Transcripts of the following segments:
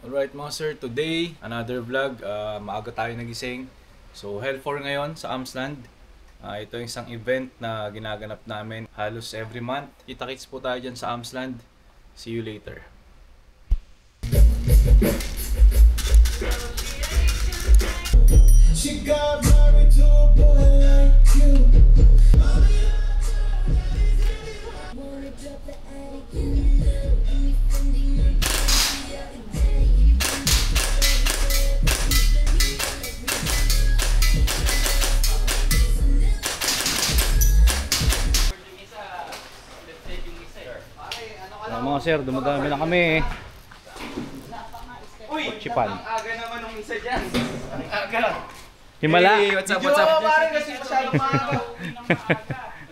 Alright mga sir, today, another vlog. Maaga tayo nagising. So, Hell4 ngayon sa Amsland. Ito yung isang event na ginaganap namin halos every month. Kita-kits po tayo dyan sa Amsland. See you later. She got married to a boy like you. Mga sir, dumadami na kami. Uy! Chipan. Ang aga naman ng isa dyan. Ang aga. Himala. Hey, what's up, what's up? Parang kasi masyadong maaga.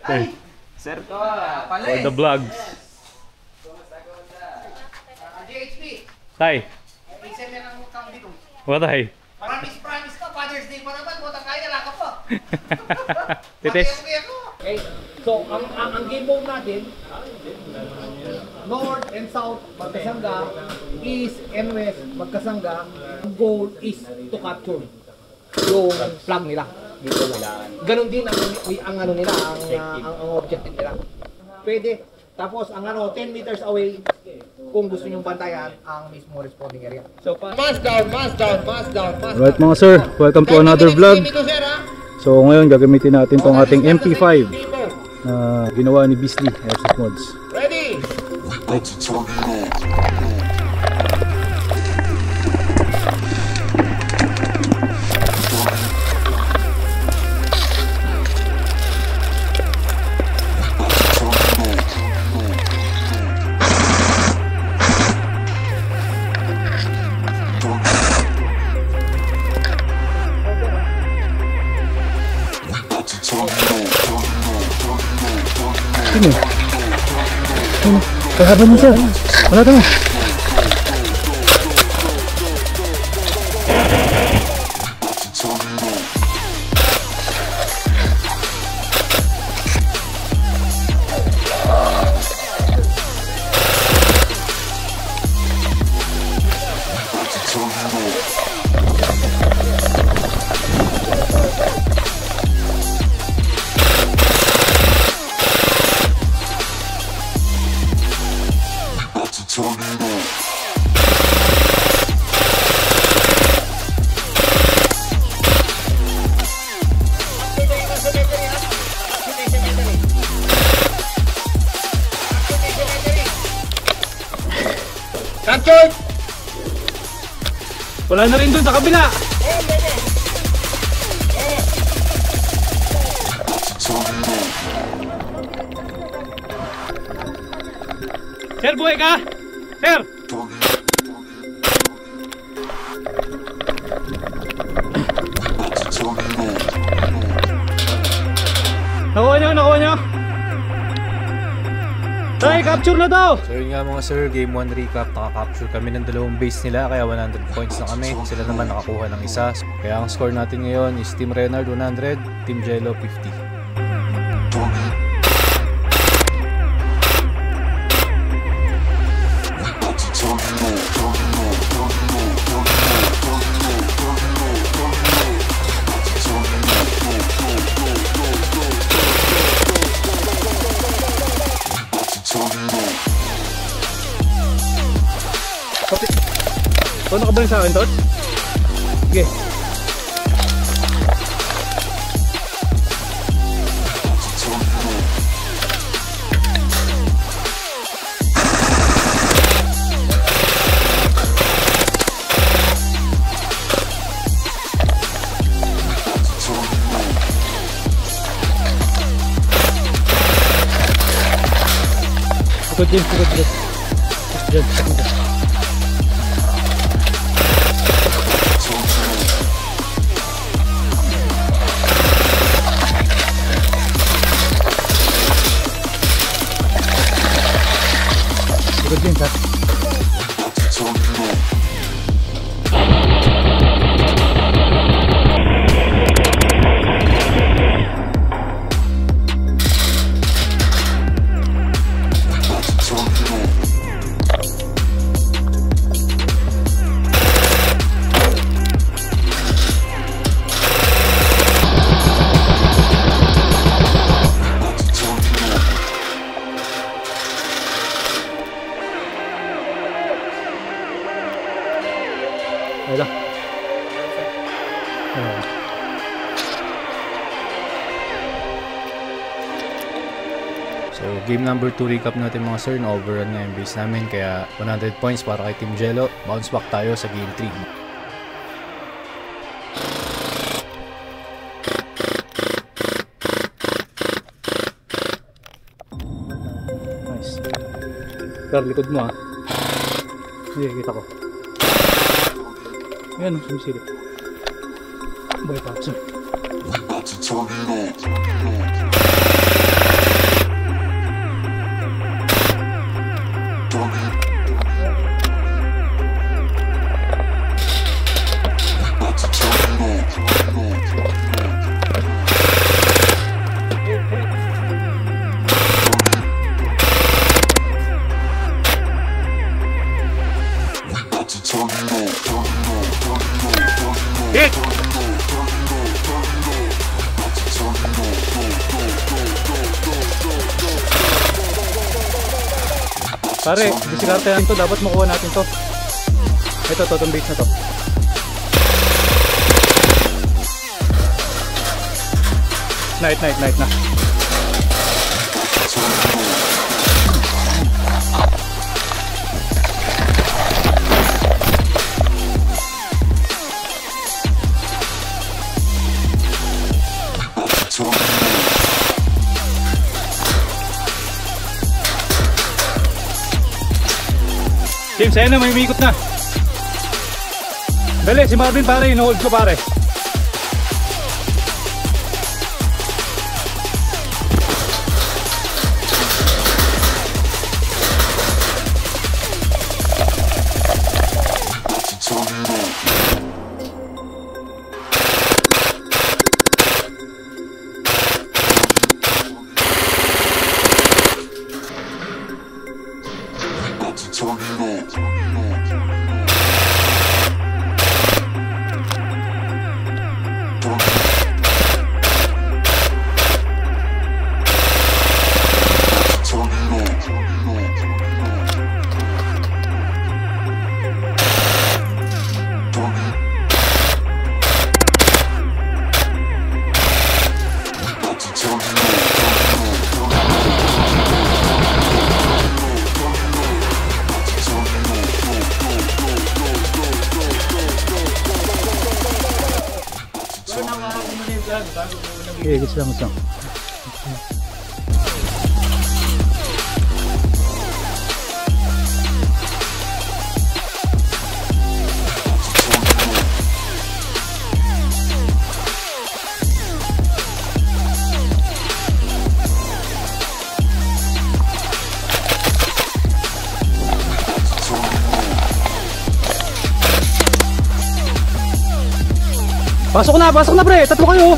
Ay! Sir to, pala For the vlogs. GHP. Tay. Isa na lang utang dito. What ay? Promise ka, Father's Day pa naman. Butang kaya, laka pa. Titis. Okay, so ang game mode natin, North and South magkasangga, East and West magkasangga. Ang goal is to capture yung flag nila. Dito nila. Ganon din ang ano nila, ang objective nila. Pwede. Tapos ang 10 meters away kung gusto nyong bantayan ang mismo responding area. So mass down. Alright mga sir, welcome to another vlog. So ngayon gagamitin natin tong ating MP5 na ginawa ni Beastly Airsoft Mods. Ready? Kahaban mo siya. Wala ito. Captured! Wala na rin dun sa kabila. Sir, buhay ka? Sir! Nakuha nyo? Tay, capture na daw! So yun nga mga sir, game 1 recap, nakaka-capture kami ng dalawang base nila, kaya 100 points na kami. Sila naman nakakuha ng isa. Kaya ang score natin ngayon is Team Renard 100, Team Jello 50. Tono ka ba sa akin, Tot? Sige. Ikot din. Ikot din, Tot. Ayun lang. So, game number 2 recap natin mga sir. Na-overrun nga yung base namin. Kaya 100 points para kay Team Jello. Bounce back tayo sa game 3. Nice. Pero likod mo ah. Hindi, kita ko. Ayan, sumisilip. Boy, patso. Hit! Pare, disikarte yan to. Dapat makuha natin to. Ito, itong base na to. Night na. James, ayan na, may umikot na. Dali, si Marvin pare, ino-hold ko pare. Okay, gusto lang. Pasok na pre, tatlo kayo.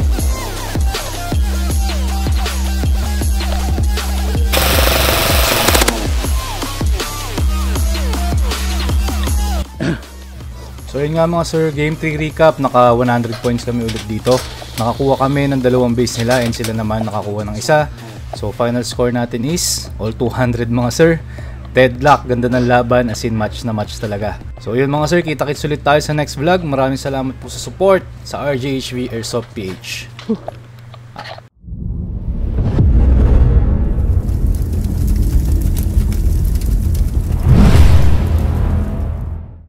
So yun nga mga sir, game 3 recap, naka 100 points kami ulit dito. Nakakuha kami ng 2 base nila and sila naman nakakuha ng isa. So final score natin is all 200 mga sir. Deadlock, ganda ng laban, as in match na match talaga. So yun mga sir, kita-kits ulit tayo sa next vlog. Maraming salamat po sa support sa RJHV Airsoft PH.